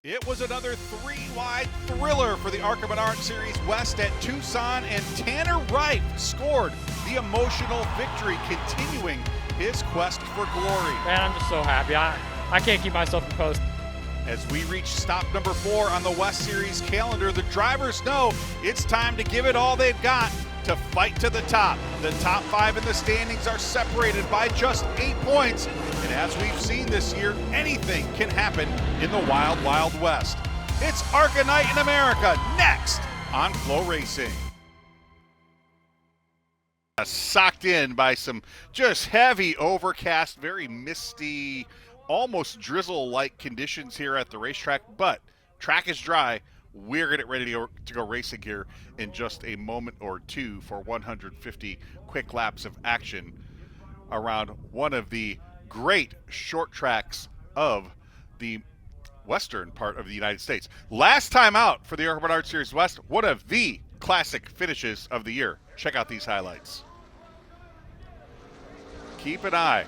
It was another three-wide thriller for the ARCA Menards Series West at Tucson, and Tanner Reif scored the emotional victory, continuing his quest for glory. Man, I'm just so happy. I can't keep myself composed. As we reach stop number 4 on the West Series calendar, the drivers know it's time to give it all they've got to fight to the top. The top 5 in the standings are separated by just 8 points. And as we've seen this year, anything can happen in the Wild Wild West. It's ARCA Night in America next on Flow Racing. Socked in by some just heavy overcast, very misty, almost drizzle-like conditions here at the racetrack, but track is dry. We're going to get ready to go racing here in just a moment or two for 150 quick laps of action around one of the great short tracks of the western part of the United States. Last time out for the ARCA Menards Series West, one of the classic finishes of the year. Check out these highlights. Keep an eye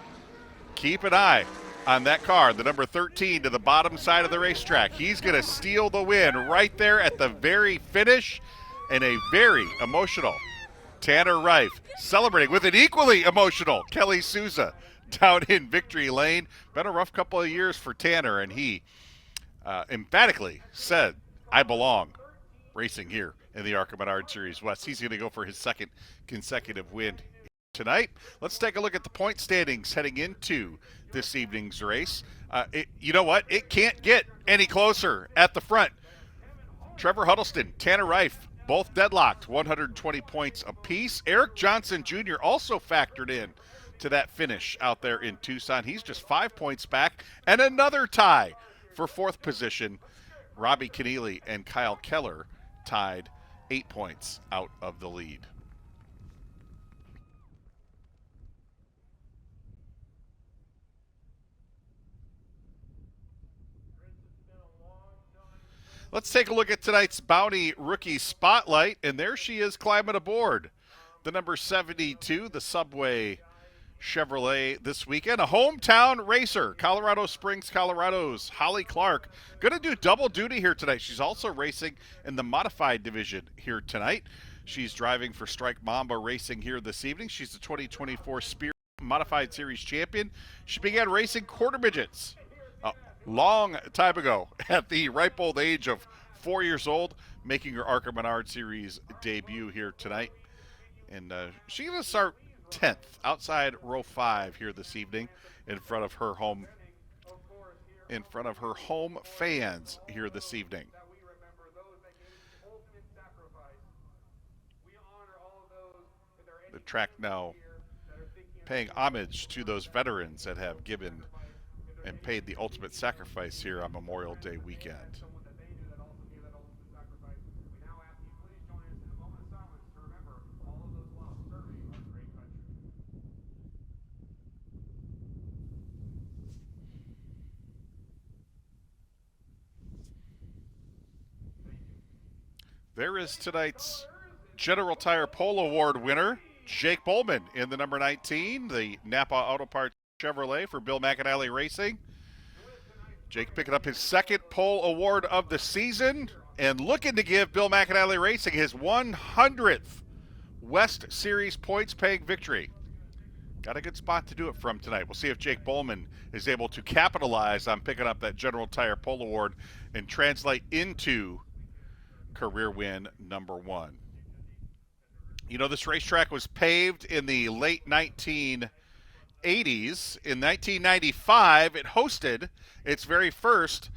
on that car, the number 13 to the bottom side of the racetrack. He's going to steal the win right there at the very finish, and a very emotional Tanner Reif celebrating with an equally emotional Kelly Souza down in victory lane. Been a rough couple of years for Tanner, and he emphatically said, I belong racing here in the ARCA Menards Series West. He's going to go for his second consecutive win tonight. Let's take a look at the point standings heading into this evening's race. You know what? It can't get any closer at the front. Trevor Huddleston, Tanner Reif, both deadlocked, 120 points apiece. Eric Johnson Jr. also factored in to that finish out there in Tucson. He's just 5 points back. And another tie for fourth position. Robbie Keneally and Kyle Keller tied 8 points out of the lead. Let's take a look at tonight's Bounty Rookie Spotlight, and there she is climbing aboard. The number 72, the Subway Chevrolet this weekend. A hometown racer, Colorado Springs, Colorado's Holly Clark. Going to do double duty here tonight. She's also racing in the modified division here tonight. She's driving for Strike Mamba Racing here this evening. She's the 2024 Speedway Modified Series champion. She began racing quarter midgets long time ago at the ripe old age of 4 years old, making her ARCA Menards Series debut here tonight. And she's going to start 10th outside row 5 here this evening in front of her home fans here this evening. The track now paying homage to those veterans that have given and paid the ultimate sacrifice here on Memorial Day weekend. There is tonight's General Tire Pole Award winner, Jake Bowman, in the number 19, the Napa Auto Parts Chevrolet for Bill McAnally Racing. Jake picking up his second pole award of the season and looking to give Bill McAnally Racing his 100th West Series points-paying victory. Got a good spot to do it from tonight. We'll see if Jake Bowman is able to capitalize on picking up that General Tire Pole Award and translate into career win number 1. You know, this racetrack was paved in the late 1980s. In 1995, it hosted its very first,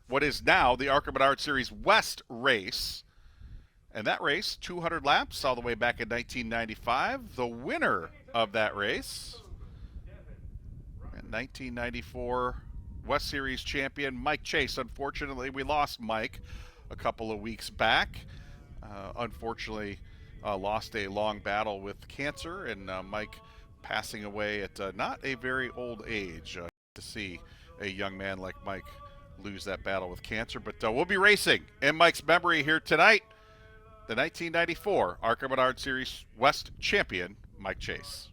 what is now the ARCA Menards Series West race. And that race, 200 laps all the way back in 1995. The winner of that race, 1994 West Series champion Mike Chase. Unfortunately, we lost Mike a couple of weeks back. Unfortunately, lost a long battle with cancer, and Mike passing away at not a very old age. To see a young man like Mike lose that battle with cancer. But we'll be racing in Mike's memory here tonight. The 1994 ARCA Menards Series West champion, Mike Chase.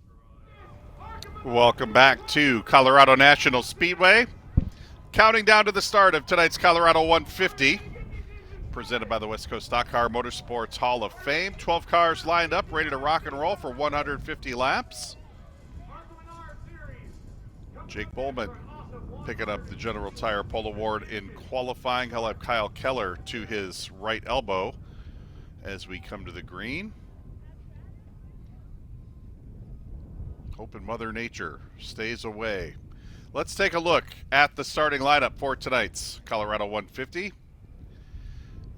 Welcome back to Colorado National Speedway. Counting down to the start of tonight's Colorado 150, presented by the West Coast Stock Car Motorsports Hall of Fame. 12 cars lined up, ready to rock and roll for 150 laps. Jake Bowman picking up the General Tire Pole Award in qualifying. He'll have Kyle Keller to his right elbow as we come to the green. Hoping Mother Nature stays away. Let's take a look at the starting lineup for tonight's Colorado 150.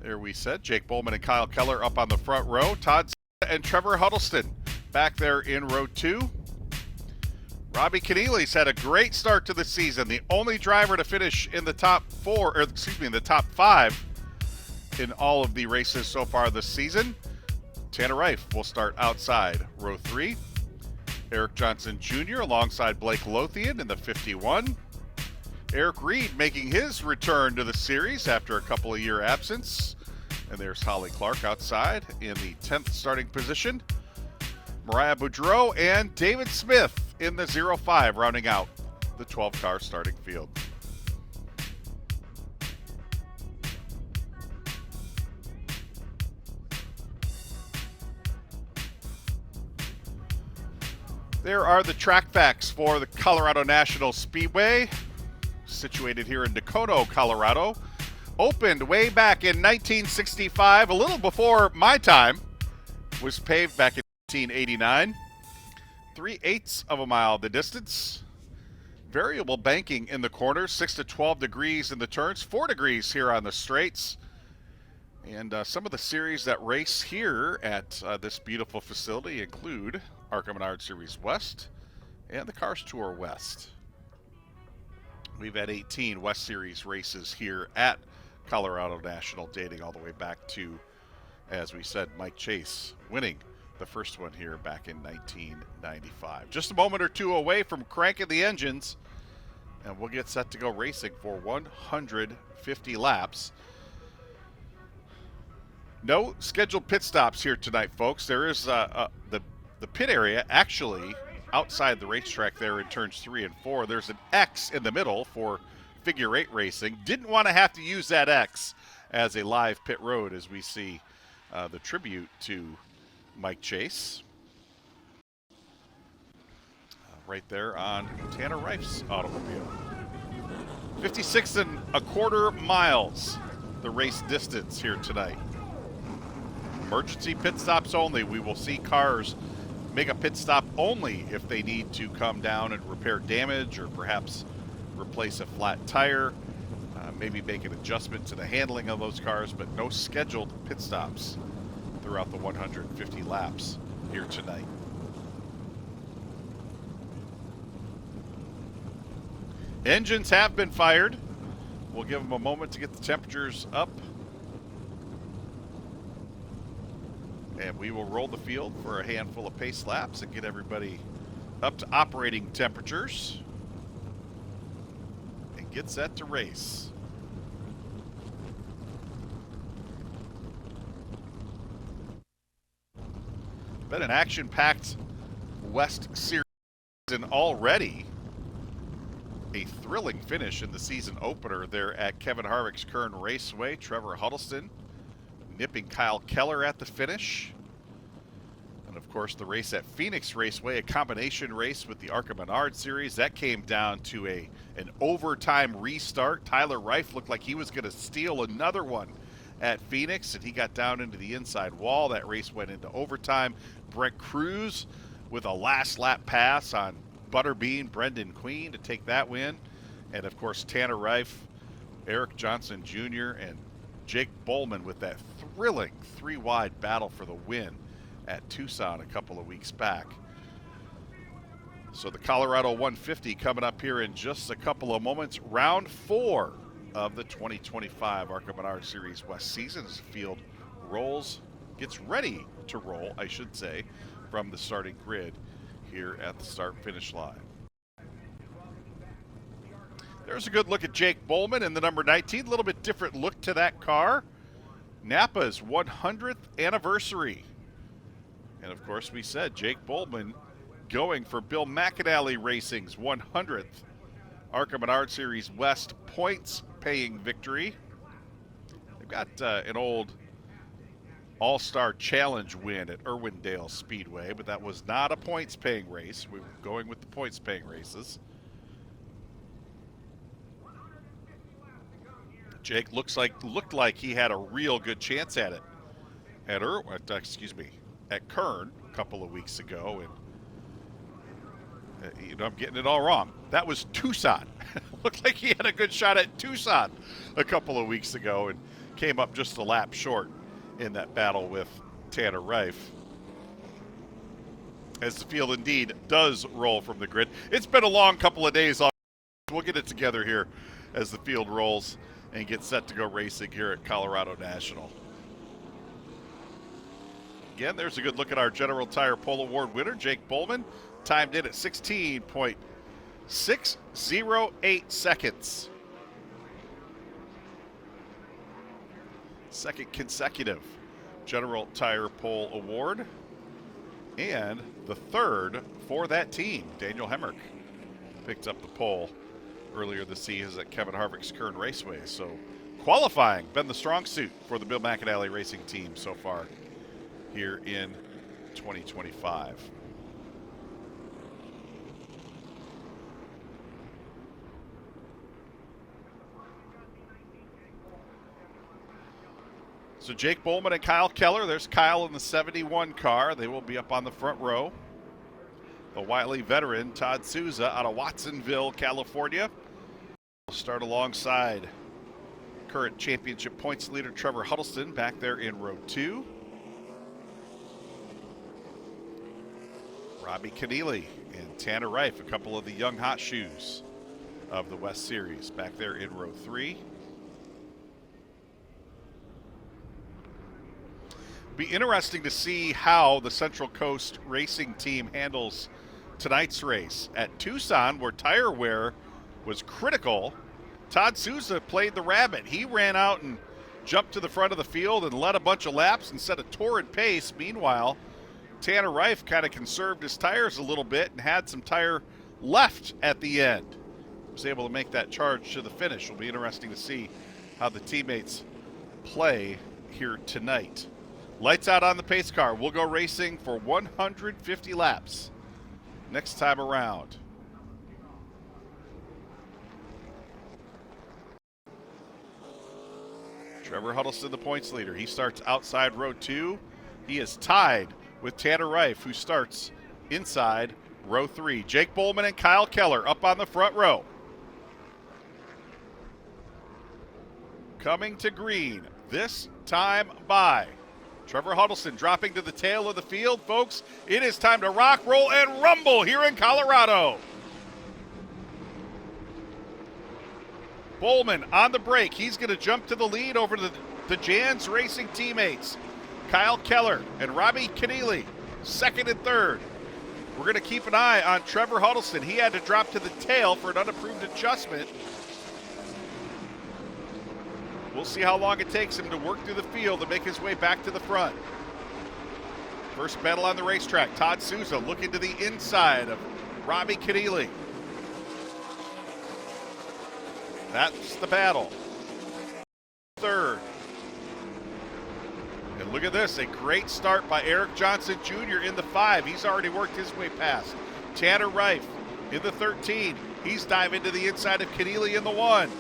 There we said Jake Bowman and Kyle Keller up on the front row. Todd and Trevor Huddleston back there in row 2. Robbie Keneally's had a great start to the season. The only driver to finish in the top 5 in all of the races so far this season. Tanner Reif will start outside row 3. Eric Johnson Jr. alongside Blake Lothian in the 51. Eric Reed making his return to the series after a couple of year absence. And there's Holly Clark outside in the 10th starting position. Mariah Boudreau and David Smith in the 05, rounding out the 12-car starting field. There are the track facts for the Colorado National Speedway, situated here in Dacono, Colorado. Opened way back in 1965, a little before my time. Was paved back in 1989. 3/8 of a mile the distance. Variable banking in the corners, 6 to 12 degrees in the turns, 4 degrees here on the straights. And some of the series that race here at this beautiful facility include ARCA Menards Series West and the Cars Tour West. We've had 18 West Series races here at Colorado National, dating all the way back to, as we said, Mike Chase winning the first one here back in 1995. Just a moment or two away from cranking the engines, and we'll get set to go racing for 150 laps. No scheduled pit stops here tonight, folks. There is the pit area actually outside the racetrack there in turns 3 and 4. There's an X in the middle for figure 8 racing. Didn't want to have to use that X as a live pit road as we see the tribute to Mike Chase right there on Tanner Reif's automobile. 56 1/4 miles the race distance here tonight. Emergency pit stops only. We will see cars make a pit stop only if they need to come down and repair damage or perhaps replace a flat tire, maybe make an adjustment to the handling of those cars, but no scheduled pit stops throughout the 150 laps here tonight. Engines have been fired. We'll give them a moment to get the temperatures up. And we will roll the field for a handful of pace laps and get everybody up to operating temperatures and get set to race. Been an action-packed West Series and already a thrilling finish in the season opener there at Kevin Harvick's Kern Raceway. Trevor Huddleston nipping Kyle Keller at the finish. And of course the race at Phoenix Raceway, a combination race with the ARCA Menards Series. That came down to an overtime restart. Tyler Reif looked like he was going to steal another one at Phoenix, and he got down into the inside wall. That race went into overtime. Brent Cruz with a last lap pass on Butterbean Brendan Queen to take that win. And of course Tanner Reif, Eric Johnson Jr., and Jake Bowman with that thrilling 3-wide battle for the win at Tucson a couple of weeks back. So the Colorado 150 coming up here in just a couple of moments. Round 4 of the 2025 ARCA Menards Series West season as the field gets ready to roll, I should say, from the starting grid here at the start-finish line. There's a good look at Jake Bowman in the number 19. A little bit different look to that car. Napa's 100th anniversary. And of course we said Jake Bowman going for Bill McAnally Racing's 100th ARCA Menards Series West points paying victory. They've got an old All-Star Challenge win at Irwindale Speedway, but that was not a points paying race. We were going with the points paying races. Jake looked like he had a real good chance at it at Kern a couple of weeks ago, and I'm getting it all wrong. That was Tucson. Looked like he had a good shot at Tucson a couple of weeks ago and came up just a lap short in that battle with Tanner Reif. As the field indeed does roll from the grid. It's been a long couple of days. We'll get it together here as the field rolls and get set to go racing here at Colorado National. Again, there's a good look at our General Tire Pole Award winner, Jake Bowman, timed in at 16.608 seconds. Second consecutive General Tire Pole Award, and the third for that team. Daniel Hemrick picked up the pole earlier this season at Kevin Harvick's Kern Raceway. So qualifying been the strong suit for the Bill McAnally Racing team so far here in 2025. So Jake Bowman and Kyle Keller. There's Kyle in the 71 car. They will be up on the front row. The wily veteran Todd Souza out of Watsonville, California, will start alongside current championship points leader Trevor Huddleston back there in row 2. Robbie Keneally and Tanner Reif, a couple of the young hot shoes of the West Series, back there in row 3. Be interesting to see how the Central Coast Racing team handles tonight's race. At Tucson, where tire wear was critical, Todd Souza played the rabbit. He ran out and jumped to the front of the field and led a bunch of laps and set a torrid pace. Meanwhile, Tanner Reif kind of conserved his tires a little bit and had some tire left at the end. Was able to make that charge to the finish. It'll be interesting to see how the teammates play here tonight. Lights out on the pace car. We'll go racing for 150 laps next time around. Trevor Huddleston, the points leader. He starts outside row 2. He is tied with Tanner Reif, who starts inside row 3. Jake Bowman and Kyle Keller up on the front row. Coming to green this time by Trevor Huddleston dropping to the tail of the field. Folks, it is time to rock, roll, and rumble here in Colorado. Bowman on the break. He's going to jump to the lead over the Jans Racing teammates. Kyle Keller and Robbie Keneally, second and third. We're going to keep an eye on Trevor Huddleston. He had to drop to the tail for an unapproved adjustment. We'll see how long it takes him to work through the field and make his way back to the front. First battle on the racetrack. Todd Souza looking to the inside of Robbie Keneally. That's the battle. Third. And look at this, a great start by Eric Johnson Jr. in the 5. He's already worked his way past. Tanner Reif in the 13. He's diving to the inside of Keneally in the 1.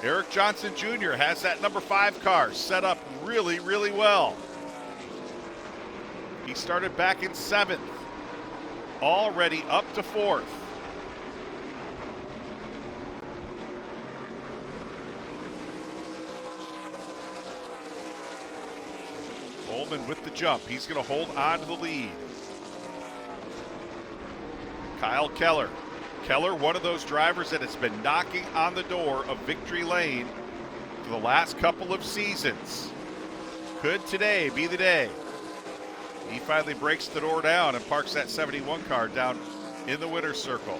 Eric Johnson Jr. has that number 5 car set up really, really well. He started back in 7th, already up to 4th. Bowman with the jump. He's going to hold on to the lead. Kyle Keller. Keller, one of those drivers that has been knocking on the door of victory lane for the last couple of seasons. Could today be the day he finally breaks the door down and parks that 71 car down in the winner's circle?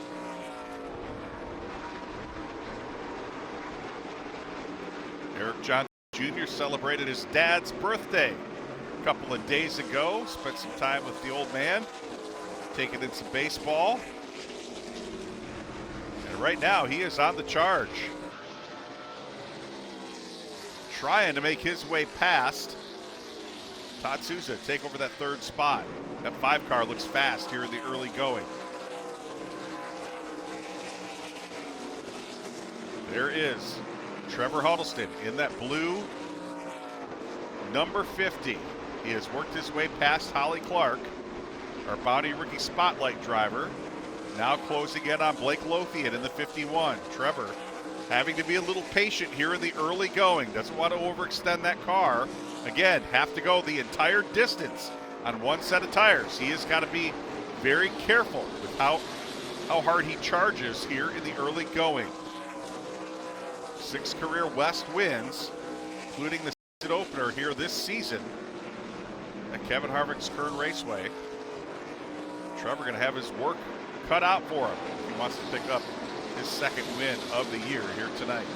Eric Johnson Jr. celebrated his dad's birthday a couple of days ago. Spent some time with the old man, taking in some baseball. right now he is on the charge. Trying to make his way past Todd Souza, take over that third spot. That 5 car looks fast here in the early going. There is Trevor Huddleston in that blue number 50. He has worked his way past Holly Clark, our Bounty Rookie Spotlight driver. Now closing in on Blake Lothian in the 51. Trevor having to be a little patient here in the early going. Doesn't want to overextend that car. Again, have to go the entire distance on one set of tires. He has got to be very careful with how hard he charges here in the early going. 6 career West wins, including the season opener here this season at Kevin Harvick's Kern Raceway. Trevor going to have his work cut out for him if he wants to pick up his second win of the year here tonight.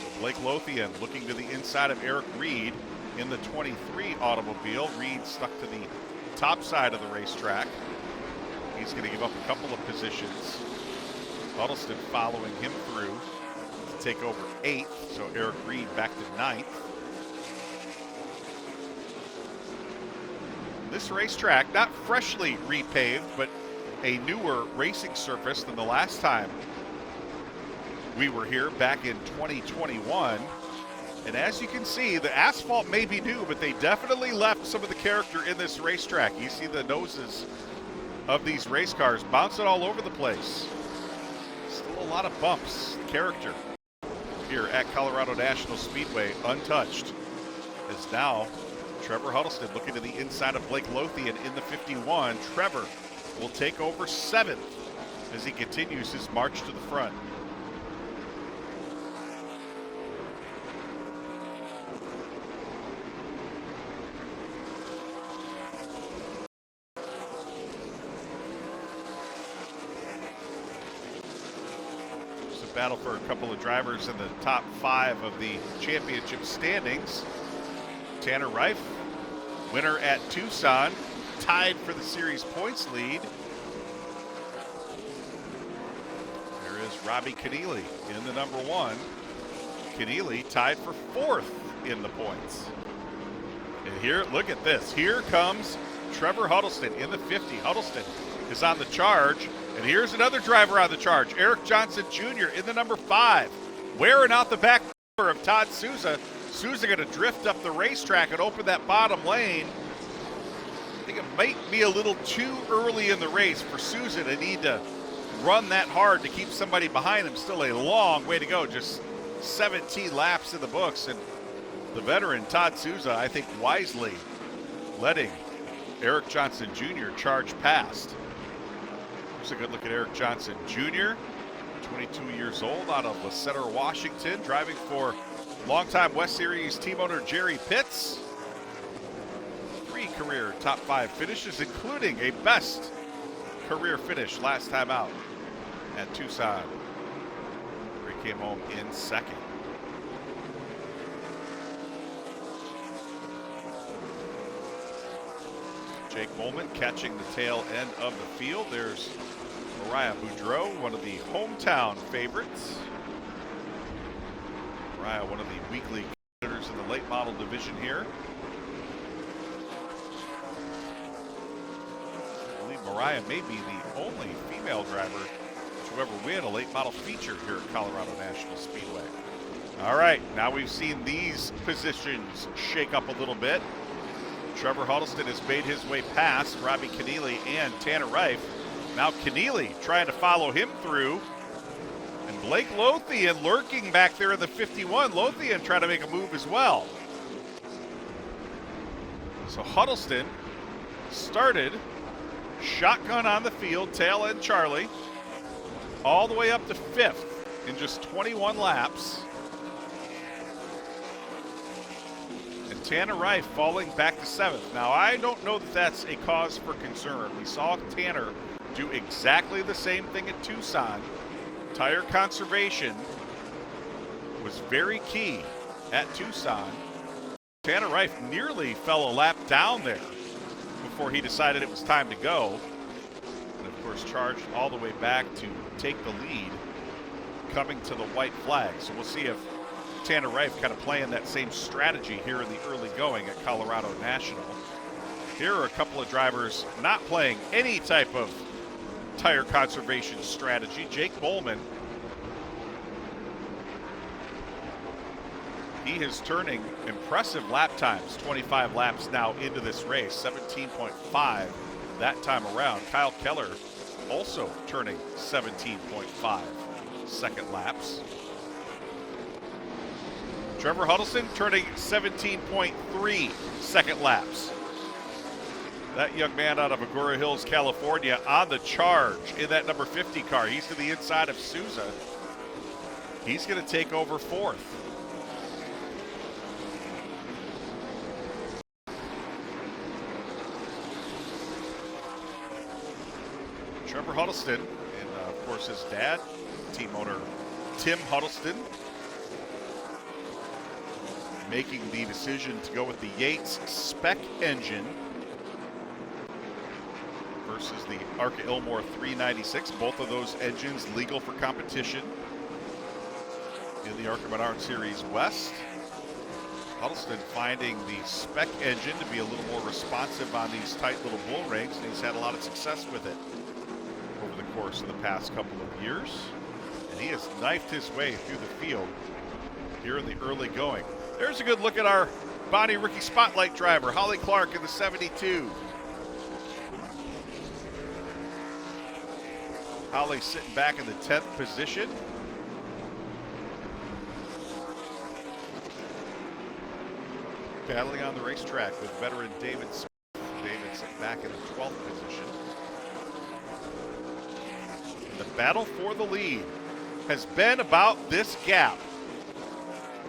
So Blake Lothian looking to the inside of Eric Reed in the 23 automobile. Reed stuck to the top side of the racetrack. He's going to give up a couple of positions. Huddleston following him through to take over 8th, so Eric Reed back to 9th. This racetrack, not freshly repaved, but a newer racing surface than the last time we were here back in 2021. And as you can see, the asphalt may be new, but they definitely left some of the character in this racetrack. You see the noses of these race cars bouncing all over the place. Still a lot of bumps, character here at Colorado National Speedway, untouched. As now Trevor Huddleston looking to the inside of Blake Lothian in the 51. Trevor will take over 7th as he continues his march to the front. It's a battle for a couple of drivers in the top 5 of the championship standings. Tanner Reif, winner at Tucson, tied for the series points lead. There is Robbie Keneally in the number 1. Keneally tied for 4th in the points. And here, look at this. Here comes Trevor Huddleston in the 50. Huddleston is on the charge. And here's another driver on the charge, Eric Johnson Jr. in the number 5. Wearing out the back of Todd Souza. Souza going to drift up the racetrack and open that bottom lane. I think it might be a little too early in the race for Souza to need to run that hard to keep somebody behind him. Still a long way to go, just 17 laps in the books. And the veteran Todd Souza, I think, wisely letting Eric Johnson Jr. charge past. Here's a good look at Eric Johnson Jr., 22 years old, out of Lasseter, Washington, driving for longtime West Series team owner Jerry Pitts. 3 career top 5 finishes, including a best career finish last time out at Tucson, where he came home in 2nd. Jake Molman catching the tail end of the field. There's Mariah Boudreau, one of the hometown favorites. Mariah, one of the weekly competitors in the late model division here. I believe Mariah may be the only female driver to ever win a late model feature here at Colorado National Speedway. All right, now we've seen these positions shake up a little bit. Trevor Huddleston has made his way past Robbie Keneally and Tanner Reif. Now Keneally trying to follow him through. And Blake Lothian lurking back there in the 51. Lothian trying to make a move as well. So Huddleston started shotgun on the field, tail end Charlie, all the way up to 5th in just 21 laps. And Tanner Reif falling back to 7th. Now, I don't know that that's a cause for concern. We saw Tanner do exactly the same thing at Tucson. Tire conservation was very key at Tucson. Tanner Reif nearly fell a lap down there before he decided it was time to go. And of course, charged all the way back to take the lead, coming to the white flag. So we'll see if Tanner Reif kind of playing that same strategy here in the early going at Colorado National. Here are a couple of drivers not playing any type of tire conservation strategy. Jake Bowman, he is turning impressive lap times, 25 laps now into this race, 17.5 that time around. Kyle Keller also turning 17.5 second laps. Trevor Huddleston turning 17.3 second laps. That young man out of Agoura Hills, California, on the charge in that number 50 car. He's to the inside of Souza. He's going to take over fourth. Trevor Huddleston, and of course his dad, team owner Tim Huddleston, making the decision to go with the Yates spec engine versus the ARCA Ilmor 396. Both of those engines legal for competition in the ARCA Menards Series West. Huddleston finding the spec engine to be a little more responsive on these tight little bull rings, and he's had a lot of success with it over the course of the past couple of years. And he has knifed his way through the field here in the early going. There's a good look at our Bonnie Rookie Spotlight driver, Holly Clark in the 72. Holly sitting back in the 10th position. Battling on the racetrack with veteran David Smith. David sitting back in the 12th position. And the battle for the lead has been about this gap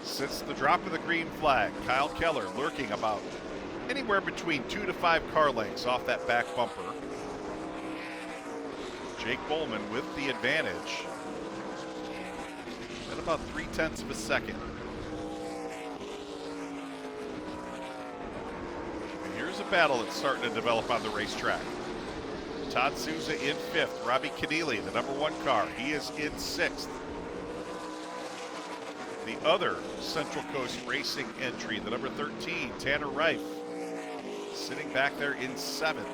since the drop of the green flag. Kyle Keller lurking about anywhere between 2 to 5 car lengths off that back bumper. Jake Bowman with the advantage at about 0.3 of a second. And here's a battle that's starting to develop on the racetrack. Todd Souza in 5th. Robbie Keneally, the number 1 car, he is in 6th. The other Central Coast Racing entry, the number 13, Tanner Reif, sitting back there in 7th.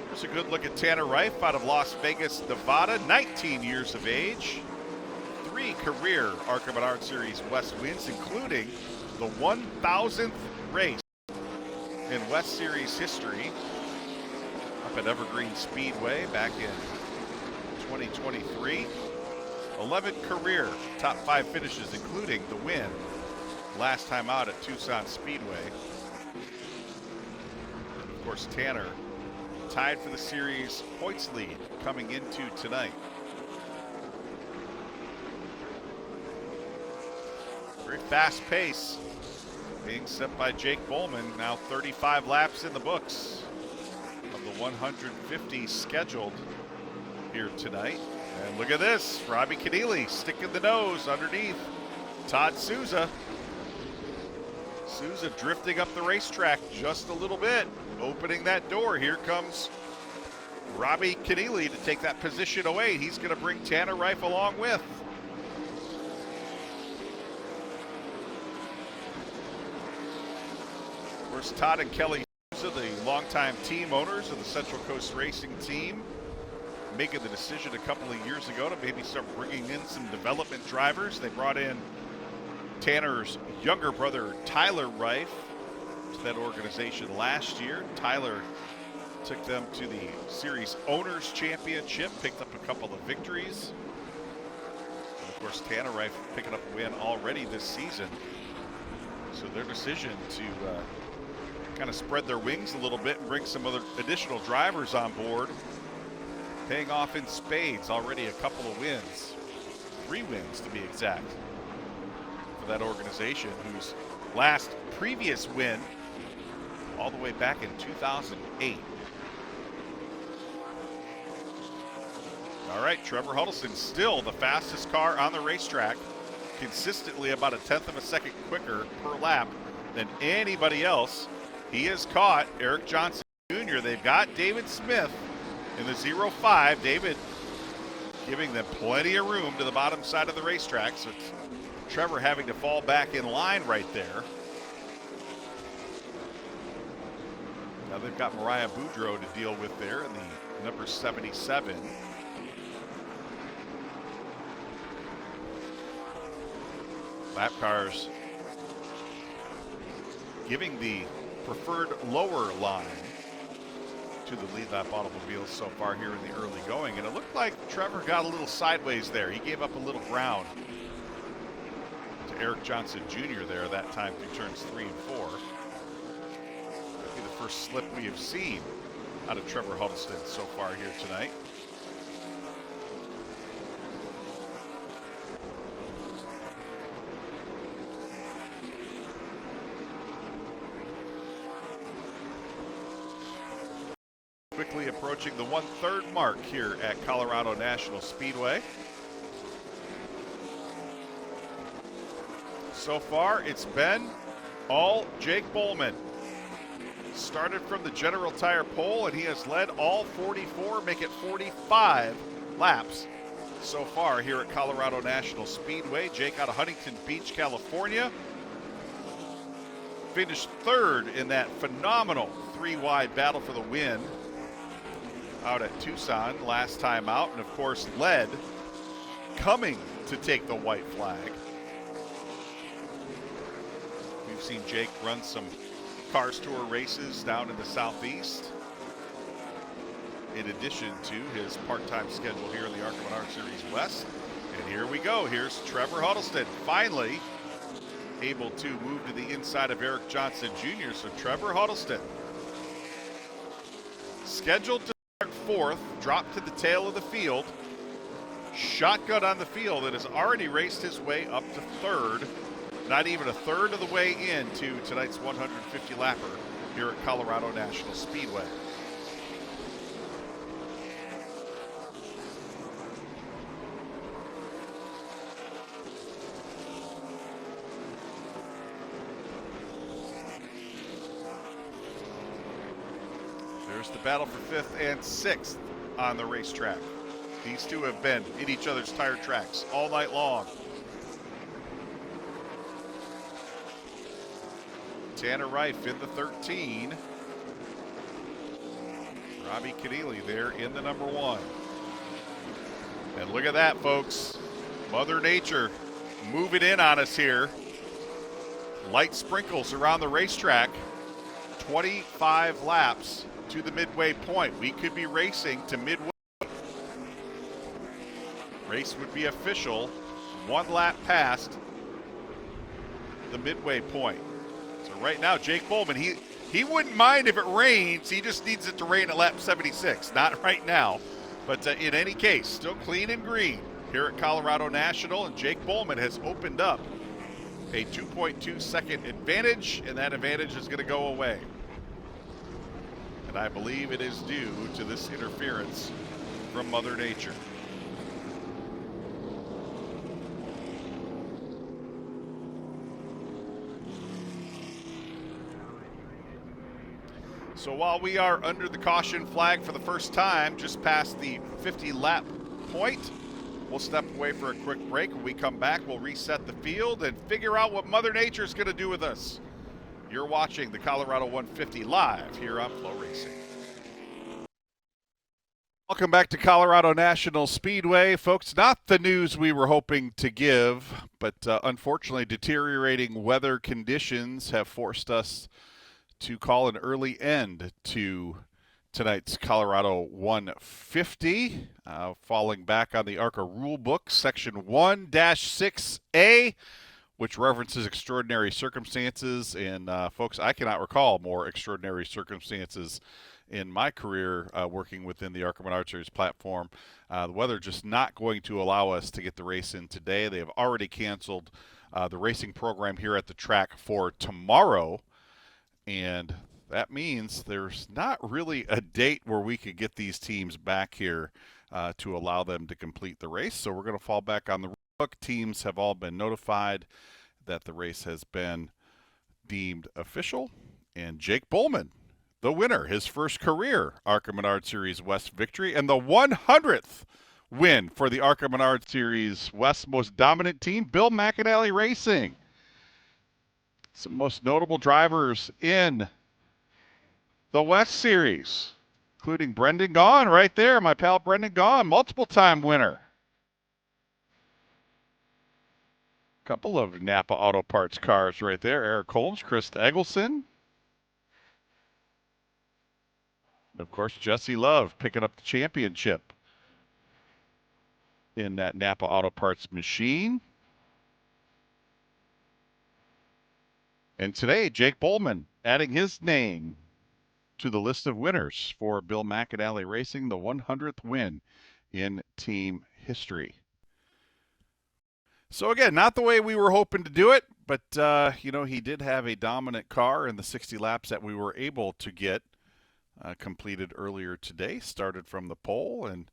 Here's a good look at Tanner Reif out of Las Vegas, Nevada, 19 years of age. 3 career ARCA Menards Series West wins, including the 1,000th race in West Series history up at Evergreen Speedway back in 2023. 11 career top 5 finishes, including the win last time out at Tucson Speedway. And of course, Tanner tied for the series points lead coming into tonight. Very fast pace being set by Jake Bowman. Now 35 laps in the books of the 150 scheduled here tonight. And look at this, Robbie Keneally sticking the nose underneath Todd Souza. Souza drifting up the racetrack just a little bit, opening that door. Here comes Robbie Keneally to take that position away. He's going to bring Tanner Reif along with. Of course, Todd and Kelly Souza, the longtime team owners of the Central Coast Racing team, making the decision a couple of years ago to maybe start bringing in some development drivers. They brought in Tanner's younger brother, Tyler Reif, to that organization last year. Tyler took them to the Series Owners Championship, picked up a couple of victories. And of course, Tanner Reif picking up a win already this season. So their decision to kind of spread their wings a little bit and bring some other additional drivers on board, paying off in spades. Already a couple of wins, 3 wins to be exact, for that organization, whose last previous win all the way back in 2008. All right, Trevor Huddleston still the fastest car on the racetrack, consistently about 0.1 of a second quicker per lap than anybody else. He has caught Eric Johnson Jr. They've got David Smith in the 0-5. David giving them plenty of room to the bottom side of the racetrack, so it's Trevor having to fall back in line right there. Now they've got Mariah Boudreau to deal with there in the number 77. Lap cars giving the preferred lower line to the lead lap automobiles so far here in the early going. And it looked like Trevor got a little sideways there. He gave up a little ground to Eric Johnson Jr. there that time through turns 3 and 4. That'd be the first slip we have seen out of Trevor Huddleston so far here tonight. Quickly approaching the 1/3 mark here at Colorado National Speedway. So far, it's been all Jake Bowman. Started from the General Tire pole, and he has led all 44, make it 45 laps so far here at Colorado National Speedway. Jake out of Huntington Beach, California. Finished 3rd in that phenomenal 3-wide battle for the win out at Tucson last time out, and of course led coming to take the white flag. We've seen Jake run some Cars Tour races down in the Southeast, in addition to his part-time schedule here in the ARCA Menards Series West. And here we go. Here's Trevor Huddleston, finally able to move to the inside of Eric Johnson Jr. So Trevor Huddleston, scheduled to start 4th, dropped to the tail of the field, shotgun on the field, and has already raced his way up to 3rd. Not even a 1/3 of the way into tonight's 150 lapper here at Colorado National Speedway. There's the battle for 5th and 6th on the racetrack. These two have been in each other's tire tracks all night long. Tanner Reif in the 13. Robbie Keneally there in the number 1. And look at that, folks. Mother Nature moving in on us here. Light sprinkles around the racetrack. 25 laps to the midway point. We could be racing to midway. Race would be official 1 lap past the midway point. So right now, Jake Bowman, he wouldn't mind if it rains. He just needs it to rain at lap 76. Not right now. But in any case, still clean and green here at Colorado National. And Jake Bowman has opened up a 2.2 second advantage, and that advantage is going to go away. And I believe it is due to this interference from Mother Nature. So while we are under the caution flag for the first time, just past the 50-lap point, we'll step away for a quick break. When we come back, we'll reset the field and figure out what Mother Nature is going to do with us. You're watching the Colorado 150 live here on Flow Racing. Welcome back to Colorado National Speedway. Folks, not the news we were hoping to give, but unfortunately deteriorating weather conditions have forced us to call an early end to tonight's Colorado 150, falling back on the ARCA rulebook, section 1-6A, which references extraordinary circumstances. And folks, I cannot recall more extraordinary circumstances in my career working within the ARCA Menards Series platform. The weather just not going to allow us to get the race in today. They have already canceled the racing program here at the track for tomorrow. And that means there's not really a date where we could get these teams back here to allow them to complete the race. So we're going to fall back on the rulebook. Teams have all been notified that the race has been deemed official. And Jake Bowman, the winner, his first career ARCA Menards Series West victory, and the 100th win for the ARCA Menards Series West most dominant team, Bill McAnally Racing. Some most notable drivers in the West Series, including Brendan Gaughan right there, my pal Brendan Gaughan, multiple-time winner. Couple of Napa Auto Parts cars right there. Eric Holmes, Chris Eggleston. And of course, Jesse Love picking up the championship in that Napa Auto Parts machine. And today, Jake Bowman adding his name to the list of winners for Bill McAnally Racing, the 100th win in team history. So again, not the way we were hoping to do it, but he did have a dominant car in the 60 laps that we were able to get completed earlier today. Started from the pole, and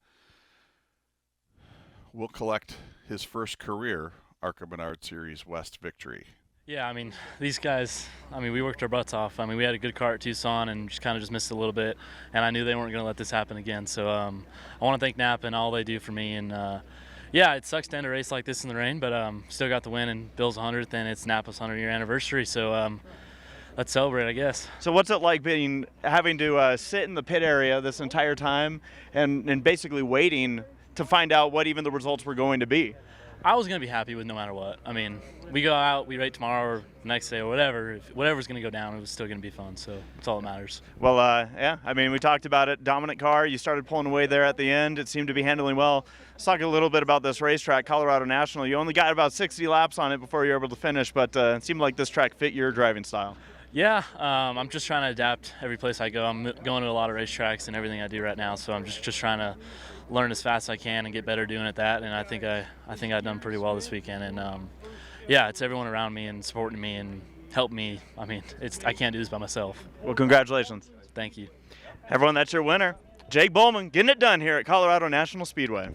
will collect his first career ARCA Menards Series West victory. Yeah, I mean, these guys, we worked our butts off. We had a good car at Tucson and just missed it a little bit, and I knew they weren't going to let this happen again. So I want to thank Napa and all they do for me. And yeah, it sucks to end a race like this in the rain, but still got the win, and Bill's 100th, and it's Napa's 100-year anniversary. So let's celebrate, I guess. So what's it like having to sit in the pit area this entire time and basically waiting to find out what even the results were going to be? I was going to be happy with no matter what. We go out, we rate tomorrow or next day or whatever. If whatever's going to go down, it was still going to be fun. So that's all that matters. Well, yeah, we talked about it. Dominant car. You started pulling away there at the end. It seemed to be handling well. Let's talk a little bit about this racetrack, Colorado National. You only got about 60 laps on it before you were able to finish, but it seemed like this track fit your driving style. Yeah, I'm just trying to adapt every place I go. I'm going to a lot of racetracks and everything I do right now, so I'm just trying to learn as fast as I can and get better doing at that. And I think I've done pretty well this weekend. And yeah, it's everyone around me and supporting me and helping me. I can't do this by myself. Well, congratulations. Thank you. Everyone, that's your winner. Jake Bowman getting it done here at Colorado National Speedway.